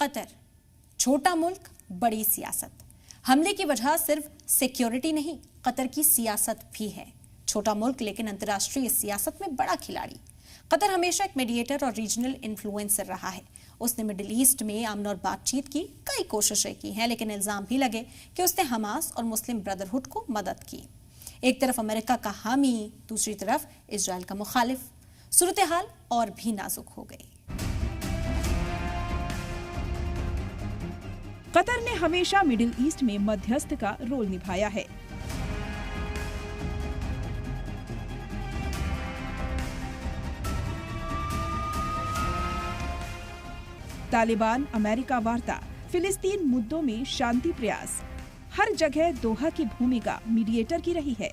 Qatar, छोटा मुल्क, बड़ी सियासत। हमले की वजह सिर्फ सिक्योरिटी नहीं, कतर की सियासत भी है। छोटा मुल्क लेकिन अंतर्राष्ट्रीय सियासत में बड़ा खिलाड़ी। कतर हमेशा एक मीडिएटर और रीजनल इन्फ्लुएंसर रहा है। उसने मिडिल ईस्ट में अमन और बातचीत की कई कोशिशें की हैं, लेकिन इल्जाम भी लगे कि उसने हमास और मुस्लिम ब्रदरहुड को मदद की। एक तरफ अमेरिका का हामी, दूसरी तरफ इजराइल का मुखालिफ। सूरत हाल और भी नाजुक हो गई। कतर ने हमेशा मिडिल ईस्ट में मध्यस्थ का रोल निभाया है। तालिबान, अमेरिका वार्ता, फिलिस्तीन मुद्दों में शांति प्रयास, हर जगह दोहा की भूमिका मीडिएटर की रही है।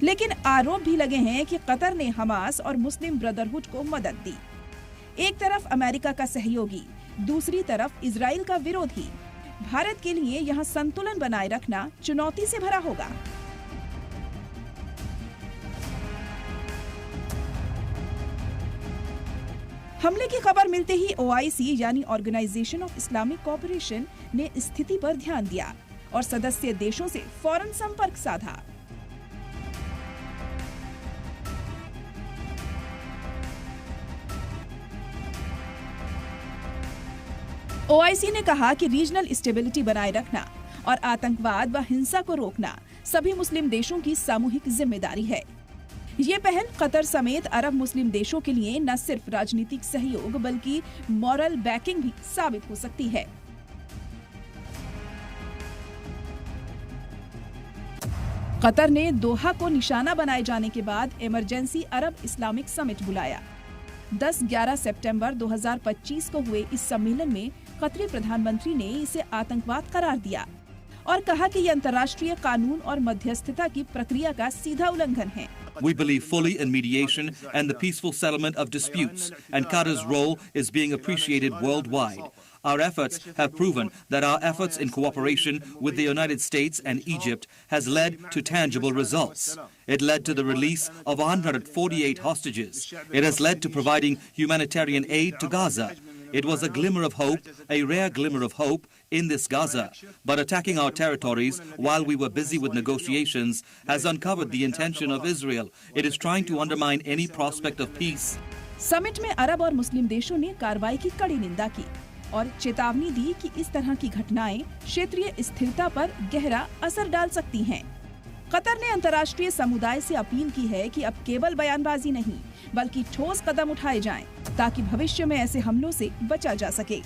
लेकिन आरोप भी लगे हैं कि कतर ने हमास और मुस्लिम ब्रदरहुड को मदद दी। एक तरफ अमेरिका का सहयोगी, दूसरी तरफ इजराइल का विरोधी। भारत के लिए यहां संतुलन बनाए रखना चुनौती से भरा होगा। हमले की खबर मिलते ही OIC यानी ऑर्गेनाइजेशन ऑफ इस्लामिक कोऑपरेशन ने स्थिति पर ध्यान दिया और सदस्य देशों से फौरन संपर्क साधा। OIC ने कहा कि रीजनल स्टेबिलिटी बनाए रखना और आतंकवाद व हिंसा को रोकना सभी मुस्लिम देशों की सामूहिक जिम्मेदारी है। ये पहल कतर समेत अरब मुस्लिम देशों के लिए न सिर्फ राजनीतिक सहयोग बल्कि मॉरल बैकिंग भी साबित हो सकती है। कतर ने दोहा को निशाना बनाए जाने के बाद इमरजेंसी अरब इस्लामिक समिट बुलाया। 10-11 सितंबर 2025 को हुए इस सम्मेलन में कतरी प्रधानमंत्री ने इसे आतंकवाद करार दिया और कहा कि ये अंतर्राष्ट्रीय कानून और मध्यस्थता की प्रक्रिया का सीधा उल्लंघन है। We believe fully in mediation and the peaceful settlement of disputes, and Qatar's role is being appreciated worldwide. Our efforts have proven that our efforts in cooperation with the United States and Egypt has led to tangible results. It led to the release of 148 hostages. It has led to providing humanitarian aid to Gaza. It was a glimmer of hope, a rare glimmer of hope in this Gaza. But attacking our territories while we were busy with negotiations has uncovered the intention of Israel. It is trying to undermine any prospect of peace. Summit में अरब और मुस्लिम देशों ने कार्रवाई की कड़ी निंदा की और चेतावनी दी कि इस तरह की घटनाएं क्षेत्रीय स्थिरता पर गहरा असर डाल सकती हैं। कतर ने अंतर्राष्ट्रीय समुदाय से अपील की है कि अब केवल बयानबाजी नहीं बल्कि ठोस कदम उठाए जाएं ताकि भविष्य में ऐसे हमलों से बचा जा सके।